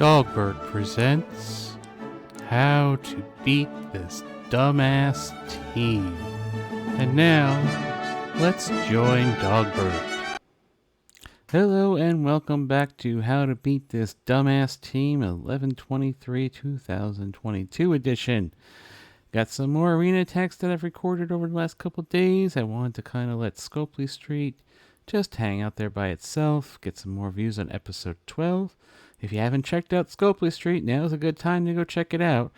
Dogbert presents How to Beat This Dumbass Team. And now, let's join Dogbert. Hello and welcome back to How to Beat This Dumbass Team 11/23/2022 edition. Got some more arena attacks that I've recorded over the last couple days. I wanted to kind of let Scopely Street just hang out there by itself, get some more views on episode 12. If you haven't checked out Scopely Street, now's a good time to go check it out.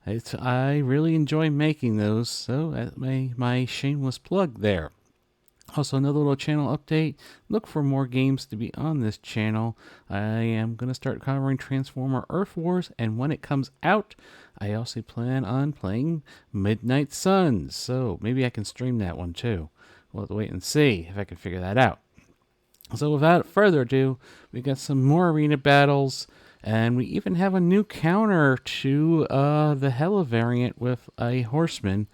I really enjoy making those, so that's my shameless plug there. Also, another little channel update. Look for more games to be on this channel. I am going to start covering Transformer Earth Wars, and when it comes out, I also plan on playing Midnight Suns, so maybe I can stream that one too. We'll have to wait and see if I can figure that out. So without further ado, we got some more arena battles, and we even have a new counter to the Hela variant with a horseman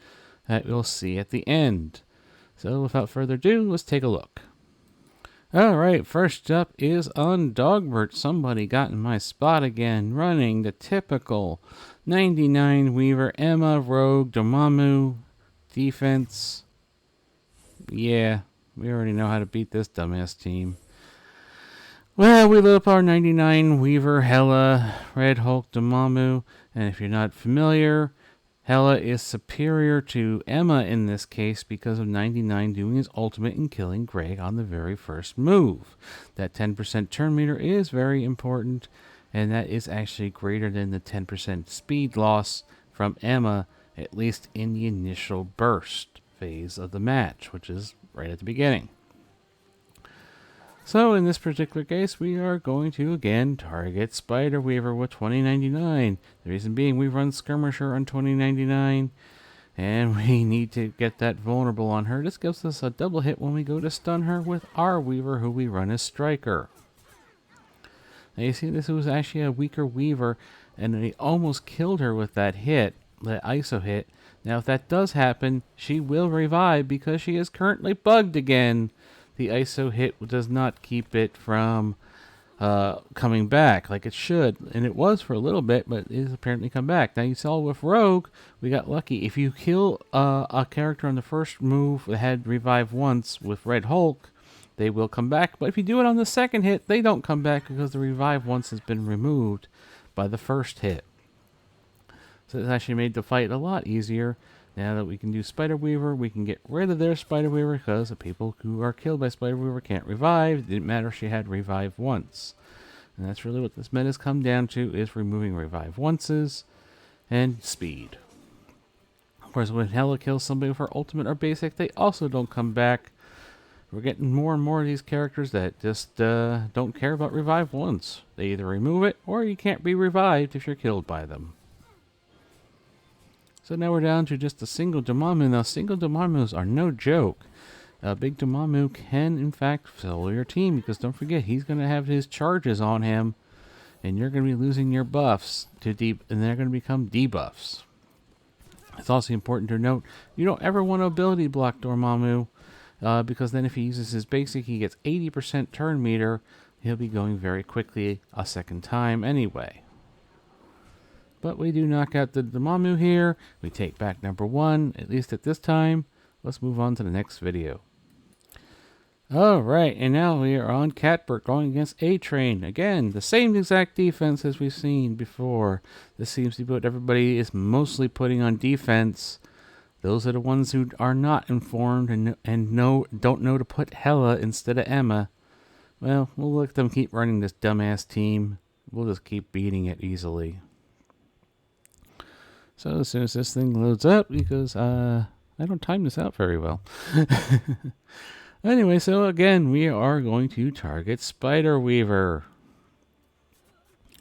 that we'll see at the end. So without further ado, let's take a look. Alright, first up is on Dogbert. Somebody got in my spot again, running the typical 99 Weaver, Emma, Rogue, Dormammu, defense. Yeah, we already know how to beat this dumbass team. Well, we load up our 99 Weaver, Hela, Red Hulk, Dormammu, and if you're not familiar, Hela is superior to Emma in this case because of 99 doing his ultimate and killing Greg on the very first move. That 10% turn meter is very important, and that is actually greater than the 10% speed loss from Emma, at least in the initial burst phase of the match, which is right at the beginning. So in this particular case, we are going to again target Spider Weaver with 2099. The reason being, we run Skirmisher on 2099, and we need to get that vulnerable on her. This gives us a double hit when we go to stun her with our Weaver, who we run as Striker. Now you see, this was actually a weaker Weaver, and they almost killed her with that hit, that ISO hit. Now if that does happen, she will revive because she is currently bugged again. The ISO hit does not keep it from coming back like it should. And it was for a little bit, but it has apparently come back. Now you saw with Rogue, we got lucky. If you kill a character on the first move that had revive once with Red Hulk, they will come back. But if you do it on the second hit, they don't come back because the revive once has been removed by the first hit. So it's actually made the fight a lot easier. Now that we can do Spider Weaver, we can get rid of their Spider Weaver because the people who are killed by Spider Weaver can't revive. It didn't matter if she had revive once. And that's really what this meta's come down to, is removing revive onces and speed. Of course, when Hela kills somebody with her ultimate or basic, they also don't come back. We're getting more and more of these characters that just don't care about revive once. They either remove it, or you can't be revived if you're killed by them. So now we're down to just a single Dormammu. Now, single Dormammus are no joke. A big Dormammu can, in fact, solo your team, because don't forget, he's going to have his charges on him, and you're going to be losing your buffs to and they're going to become debuffs. It's also important to note, you don't ever want to ability block Dormammu, because then if he uses his basic, he gets 80% turn meter. He'll be going very quickly a second time anyway. But we do knock out the Dormammu here. We take back number 1, at least at this time. Let's move on to the next video. Alright, and now we are on Catbert going against A-Train. Again, the same exact defense as we've seen before. This seems to be what everybody is mostly putting on defense. Those are the ones who are not informed and don't know to put Hela instead of Emma. Well, we'll let them keep running this dumbass team. We'll just keep beating it easily. So as soon as this thing loads up, because I don't time this out very well. Anyway, so again, we are going to target Spider Weaver.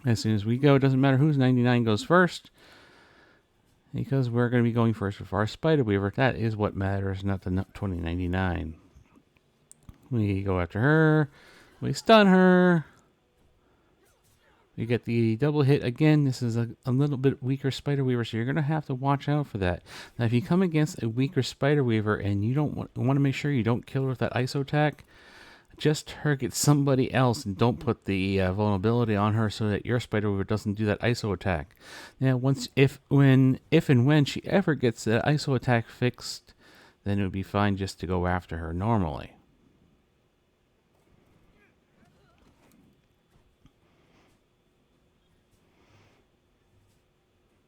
As soon as we go, it doesn't matter whose 99 goes first, because we're going to be going first with our Spider Weaver. That is what matters, not the 2099. We go after her. We stun her. You get the double hit again. This is a little bit weaker Spider Weaver, so you're going to have to watch out for that. Now, if you come against a weaker Spider Weaver and you don't want to make sure you don't kill her with that ISO attack, just target somebody else and don't put the vulnerability on her so that your Spider-Weaver doesn't do that ISO attack. Now, if and when she ever gets the ISO attack fixed, then it would be fine just to go after her normally.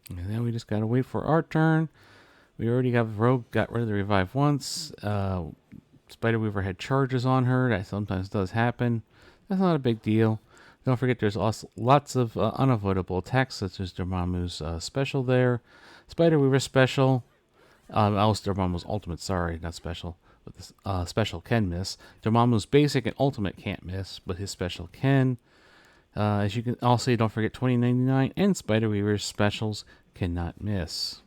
And then we just gotta wait for our turn. We already have Rogue got rid of the revive once. Spider-Weaver had charges on her. That sometimes does happen. That's not a big deal. Don't forget there's also lots of unavoidable attacks, such as Dormammu's special there. Spider-Weaver special. Dormammu's ultimate, sorry, not special. But this special can miss. Dormammu's basic and ultimate can't miss, but his special can. As you can also, don't forget 2099 and Spider-Weaver's specials cannot miss.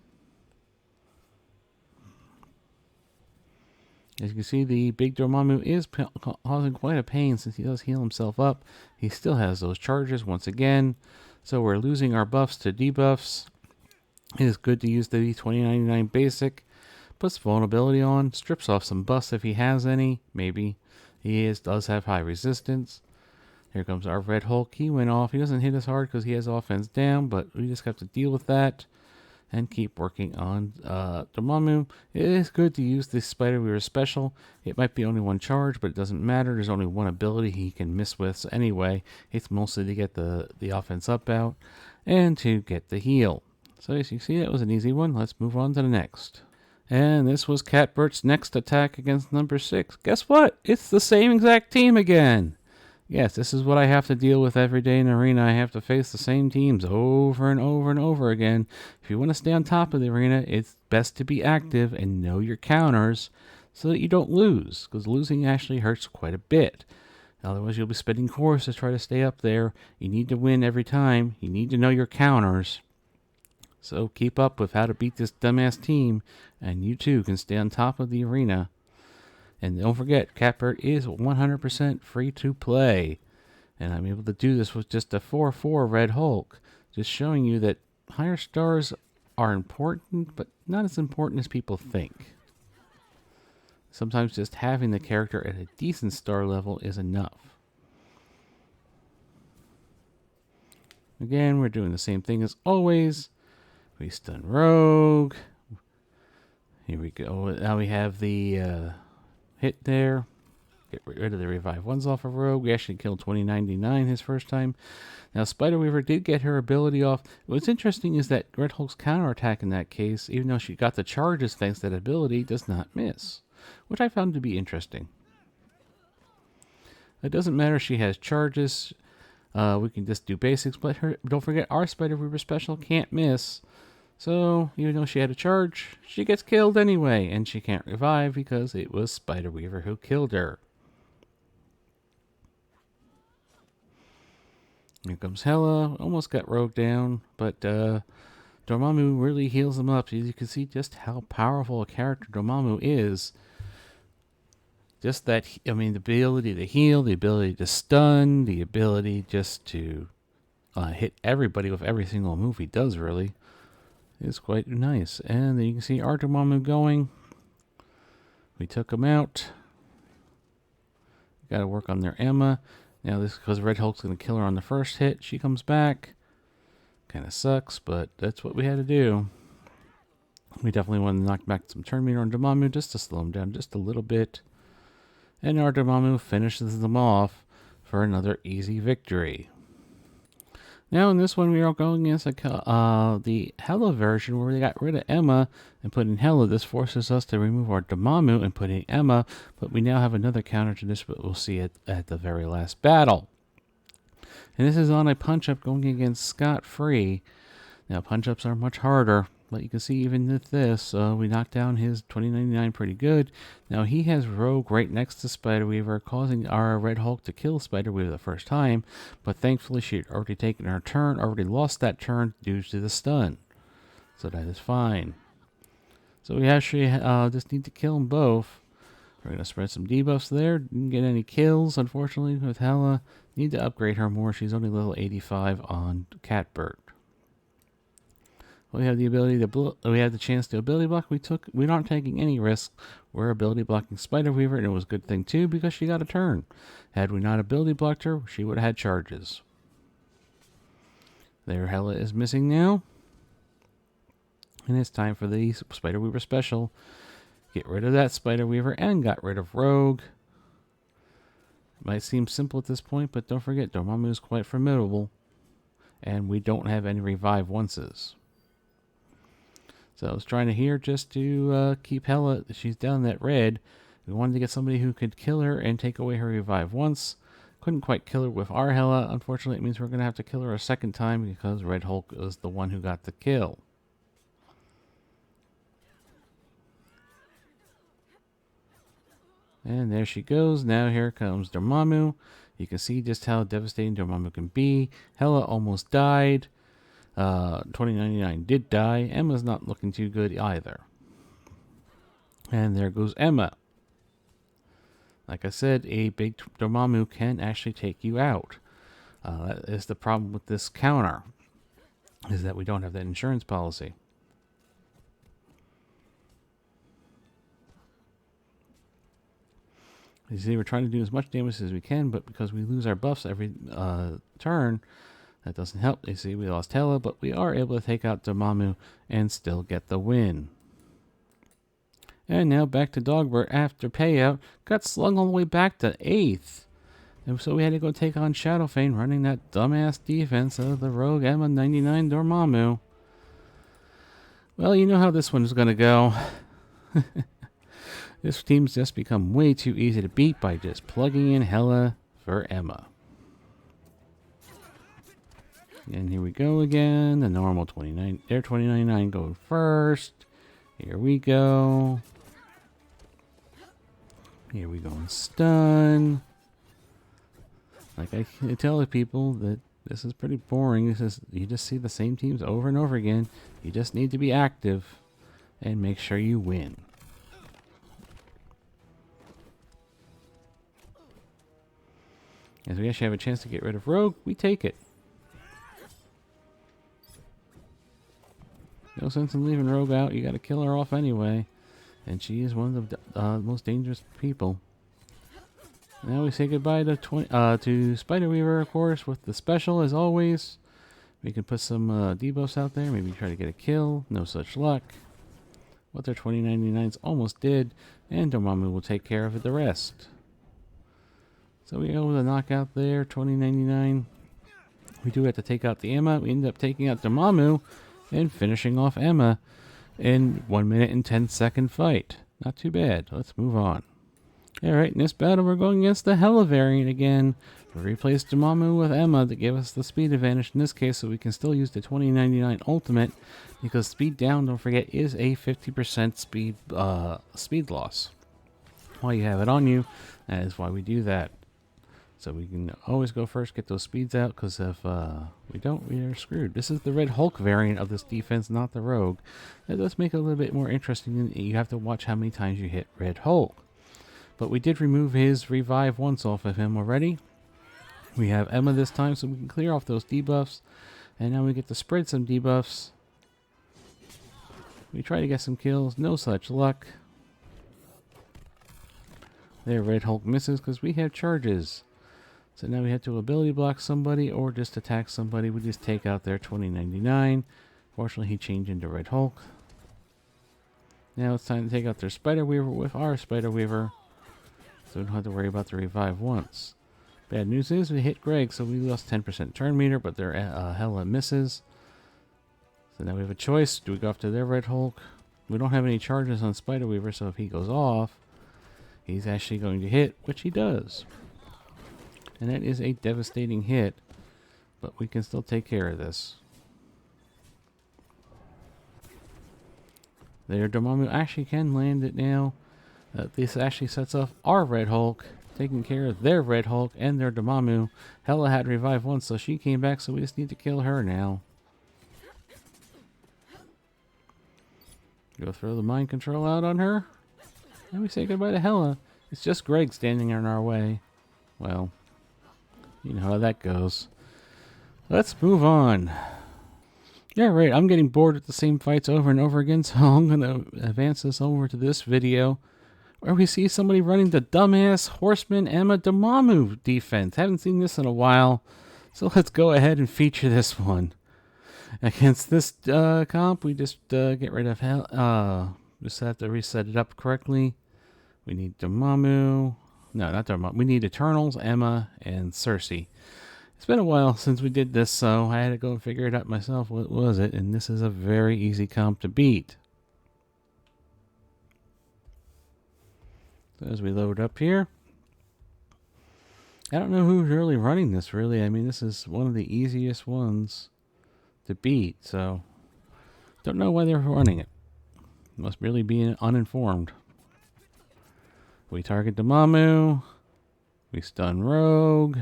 As you can see, the big Dormammu is causing quite a pain since he does heal himself up. He still has those charges once again. So we're losing our buffs to debuffs. It is good to use the 2099 basic. Puts vulnerability on. Strips off some buffs if he has any. Maybe. He does have high resistance. Here comes our Red Hulk. He went off. He doesn't hit as hard because he has offense down, but we just have to deal with that and keep working on Dormammu. It is good to use this Spider-Weaver special. It might be only one charge, but it doesn't matter. There's only one ability he can miss with. So anyway, it's mostly to get the offense up out and to get the heal. So as you see, that was an easy one. Let's move on to the next. And this was Catbert's next attack against number 6. Guess what? It's the same exact team again. Yes, this is what I have to deal with every day in the arena. I have to face the same teams over and over and over again. If you want to stay on top of the arena, it's best to be active and know your counters so that you don't lose, because losing actually hurts quite a bit. Otherwise, you'll be spending cores to try to stay up there. You need to win every time. You need to know your counters. So keep up with how to beat this dumbass team, and you too can stay on top of the arena. And don't forget, Catbert is 100% free to play. And I'm able to do this with just a 4/4 Red Hulk. Just showing you that higher stars are important, but not as important as people think. Sometimes just having the character at a decent star level is enough. Again, we're doing the same thing as always. We stun Rogue. Here we go. Now we have the hit there. Get rid of the revive ones off of Rogue. We actually killed 2099 his first time. Now Spider-Weaver did get her ability off. What's interesting is that Red Hulk's counterattack in that case, even though she got the charges thanks to that ability, does not miss, which I found to be interesting. It doesn't matter if she has charges. We can just do basics, but don't forget our Spider-Weaver special can't miss. So, even though she had a charge, she gets killed anyway, and she can't revive because it was Spider-Weaver who killed her. Here comes Hela. Almost got Rogue down, but Dormammu really heals him up. You can see just how powerful a character Dormammu is. Just that, I mean, the ability to heal, the ability to stun, the ability just to hit everybody with every single move he does, really. It's quite nice. And then you can see our Dormammu going. We took him out. Got to work on their Emma. Now this because Red Hulk's going to kill her on the first hit. She comes back. Kind of sucks, but that's what we had to do. We definitely want to knock back some turn meter on Dormammu just to slow him down just a little bit. And our Dormammu finishes them off for another easy victory. Now in this one we are going against the Hela version where they got rid of Emma and put in Hela. This forces us to remove our Dormammu and put in Emma, but we now have another counter to this, but we'll see it at the very last battle. And this is on a punch-up going against Scott Free. Now punch-ups are much harder, but you can see even with this, we knocked down his 2099 pretty good. Now he has Rogue right next to Spider-Weaver, causing our Red Hulk to kill Spider-Weaver the first time, but thankfully she had already taken her turn, already lost that turn due to the stun. So that is fine. So we actually just need to kill them both. We're going to spread some debuffs there. Didn't get any kills, unfortunately, with Hela. Need to upgrade her more. She's only level 85 on Catbert. We have the ability to we had the chance to ability block. We aren't taking any risks. We're ability blocking Spider Weaver, and it was a good thing too because she got a turn. Had we not ability blocked her, she would have had charges. There, Hela is missing now. And it's time for the Spider Weaver special. Get rid of that Spider Weaver and got rid of Rogue. It might seem simple at this point, but don't forget, Dormammu is quite formidable. And we don't have any revive onces. So I was trying to here just to keep Hela. She's down that red. We wanted to get somebody who could kill her and take away her revive once. Couldn't quite kill her with our Hela. Unfortunately, it means we're going to have to kill her a second time because Red Hulk was the one who got the kill. And there she goes. Now here comes Dormammu. You can see just how devastating Dormammu can be. Hela almost died. 2099 did die. Emma's not looking too good either. And there goes Emma. Like I said, a big Dormammu can actually take you out. That is the problem with this counter, is that we don't have that insurance policy. You see, we're trying to do as much damage as we can, but because we lose our buffs every turn, that doesn't help. You see, we lost Hela, but we are able to take out Dormammu and still get the win. And now back to Dogbert after payout. Got slung all the way back to 8th. And so we had to go take on Shadowfane, running that dumbass defense of the Rogue Emma 99 Dormammu. Well, you know how this one is going to go. This team's just become way too easy to beat by just plugging in Hela for Emma. And here we go again. The normal 29. Their 2099 go first. Here we go. Here we go and stun. Like I tell the people that this is pretty boring. This is, you just see the same teams over and over again. You just need to be active and make sure you win. As we actually have a chance to get rid of Rogue, we take it. No sense in leaving Rogue out. You got to kill her off anyway. And she is one of the most dangerous people. Now we say goodbye to Spider Weaver, of course, with the special as always. We can put some debuffs out there. Maybe try to get a kill. No such luck. What their 2099s almost did. And Dormammu will take care of the rest. So we able to knock out their 2099. We do have to take out the Emma. We end up taking out Dormammu and finishing off Emma in 1 minute and 10-second fight. Not too bad. Let's move on. Alright, in this battle we're going against the Hela variant again. We replaced Dormammu with Emma to give us the speed advantage in this case, so we can still use the 2099 ultimate, because speed down, don't forget, is a 50% speed loss. While you have it on you, that is why we do that. So we can always go first, get those speeds out, because if we don't, we are screwed. This is the Red Hulk variant of this defense, not the Rogue. That does make it a little bit more interesting. You have to watch how many times you hit Red Hulk. But we did remove his revive once off of him already. We have Emma this time, so we can clear off those debuffs. And now we get to spread some debuffs. We try to get some kills, no such luck. There, Red Hulk misses because we have charges. So now we have to ability block somebody or just attack somebody. We just take out their 2099. Fortunately, he changed into Red Hulk. Now it's time to take out their Spider Weaver with our Spider Weaver. So we don't have to worry about the revive once. Bad news is we hit Greg, so we lost 10% turn meter, but their Hela misses. So now we have a choice. Do we go after their Red Hulk? We don't have any charges on Spider Weaver, so if he goes off, he's actually going to hit, which he does. And that is a devastating hit, but we can still take care of this. There, Dormammu actually can land it now. This actually sets off our Red Hulk, taking care of their Red Hulk and their Dormammu. Hela had revive once, so she came back, so we just need to kill her now. Go throw the mind control out on her. And we say goodbye to Hela. It's just Greg standing in our way. Well, you know how that goes. Let's move on. Yeah, right. I'm getting bored with the same fights over and over again, so I'm going to advance this over to this video where we see somebody running the dumbass Horseman Emma Damamu defense. Haven't seen this in a while, so let's go ahead and feature this one. Against this comp, we just get rid of just have to reset it up correctly. We need Damamu. No, not Damamu. We need Eternals, Emma, and Cersei. It's been a while since we did this, so I had to go and figure it out myself. What was it? And this is a very easy comp to beat. So as we load up here, I don't know who's really running this, really. I mean, this is one of the easiest ones to beat, so don't know why they're running it. Must really be uninformed. We target Damamu. We stun Rogue.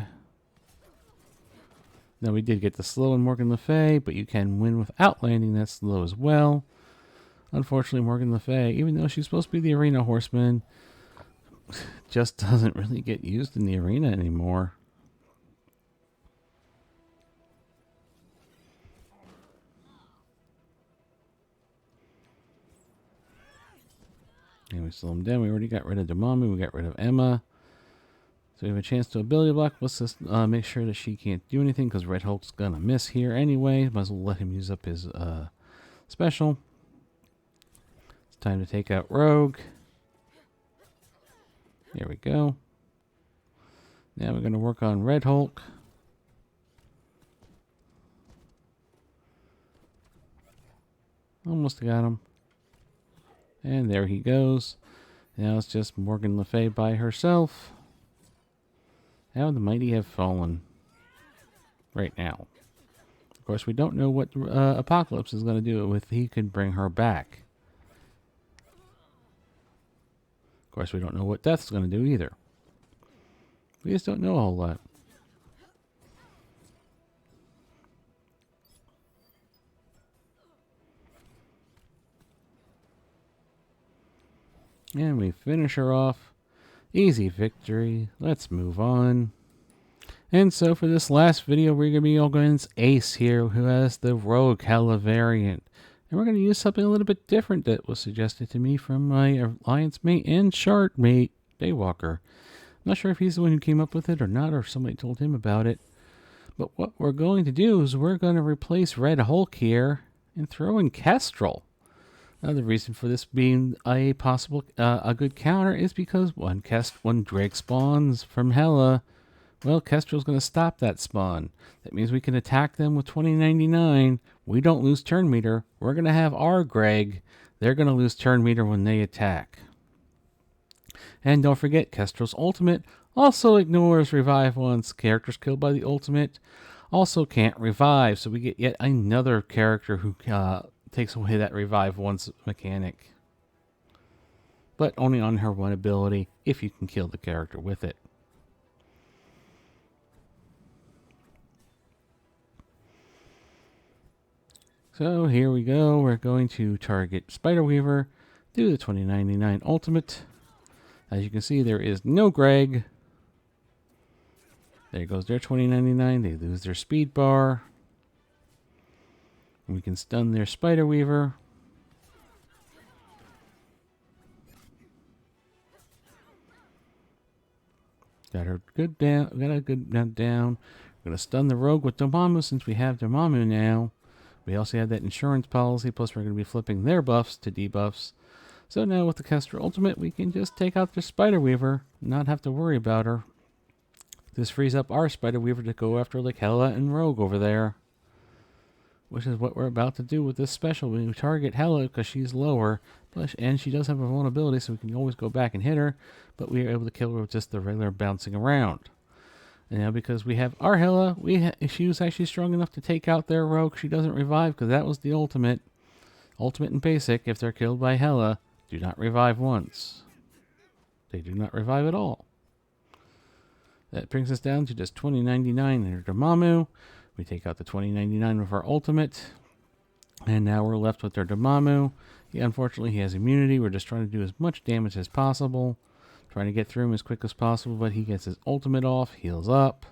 Now we did get the slow in Morgan Le Fay, but you can win without landing that slow as well. Unfortunately, Morgan Le Fay, even though she's supposed to be the arena horseman, just doesn't really get used in the arena anymore. And we slow him down. We already got rid of Damamu. We got rid of Emma. So we have a chance to ability block. Let's just make sure that she can't do anything because Red Hulk's going to miss here anyway. Might as well let him use up his special. It's time to take out Rogue. There we go. Now we're going to work on Red Hulk. Almost got him. And there he goes. Now it's just Morgan Le Fay by herself. How the mighty have fallen right now. Of course, we don't know what Apocalypse is going to do with. He could bring her back. Of course, we don't know what Death's going to do either. We just don't know a whole lot. And we finish her off. Easy victory. Let's move on. And so for this last video, we're going to be all going against Ace here, who has the Rogue Hela variant. And we're going to use something a little bit different that was suggested to me from my alliance mate and chart mate, Daywalker. I'm not sure if he's the one who came up with it or not, or somebody told him about it. But what we're going to do is we're going to replace Red Hulk here and throw in Kestrel. Now, the reason for this being a possible, a good counter is because when Drake spawns from Hela, well, Kestrel's going to stop that spawn. That means we can attack them with 2099. We don't lose turn meter. We're going to have our Greg. They're going to lose turn meter when they attack. And don't forget, Kestrel's ultimate also ignores revive once. Characters killed by the ultimate also can't revive. So we get yet another character who takes away that revive once mechanic. But only on her one ability if you can kill the character with it. So here we go. We're going to target Spider Weaver, do the 2099 ultimate. As you can see, there is no Greg. There goes their 2099. They lose their speed bar. We can stun their Spider Weaver. Got her good down. Got a good down. We're gonna stun the Rogue with Damamu since we have Damamu now. We also have that insurance policy. Plus, we're gonna be flipping their buffs to debuffs. So now with the Kestrel Ultimate, we can just take out their Spider Weaver, not have to worry about her. This frees up our Spider Weaver to go after like Hela and Rogue over there. Which is what we're about to do with this special. We target Hela because she's lower, and she does have a vulnerability, so we can always go back and hit her, but we are able to kill her with just the regular bouncing around. And now because we have our Hela, she was actually strong enough to take out their Rogue. She doesn't revive because that was the ultimate. Ultimate and basic, if they're killed by Hela, do not revive once. They do not revive at all. That brings us down to just 2099 and Dormammu. We take out the 2099 with our ultimate. And now we're left with their Dormammu. Unfortunately, he has immunity. We're just trying to do as much damage as possible. Trying to get through him as quick as possible, but he gets his ultimate off, heals up.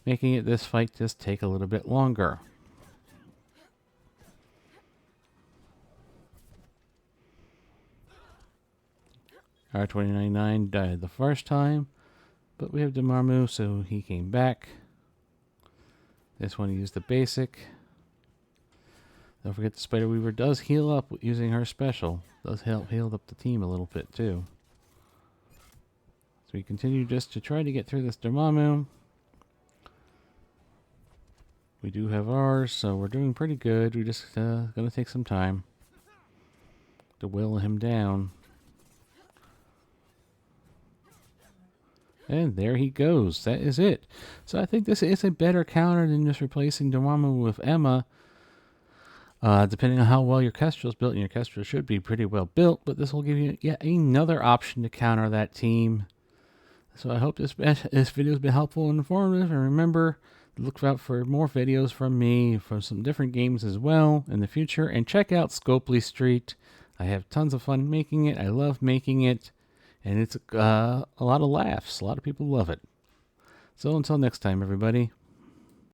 Making this fight just take a little bit longer. R2099 died the first time, but we have Dormammu, so he came back. This one used the basic. Don't forget the Spider Weaver does heal up using her special. Does help heal up the team a little bit too. So we continue just to try to get through this Dormammu. We do have ours, so we're doing pretty good. We're just gonna take some time to will him down. And there he goes. That is it. So I think this is a better counter than just replacing Dormammu with Emma. Depending on how well your Kestrel is built, and your Kestrel should be pretty well built, but this will give you yet another option to counter that team. So I hope this video has been helpful and informative, and remember, look out for more videos from me from some different games as well in the future, and check out Scopely Street. I have tons of fun making it. I love making it, and it's a lot of laughs. A lot of people love it. So until next time, everybody.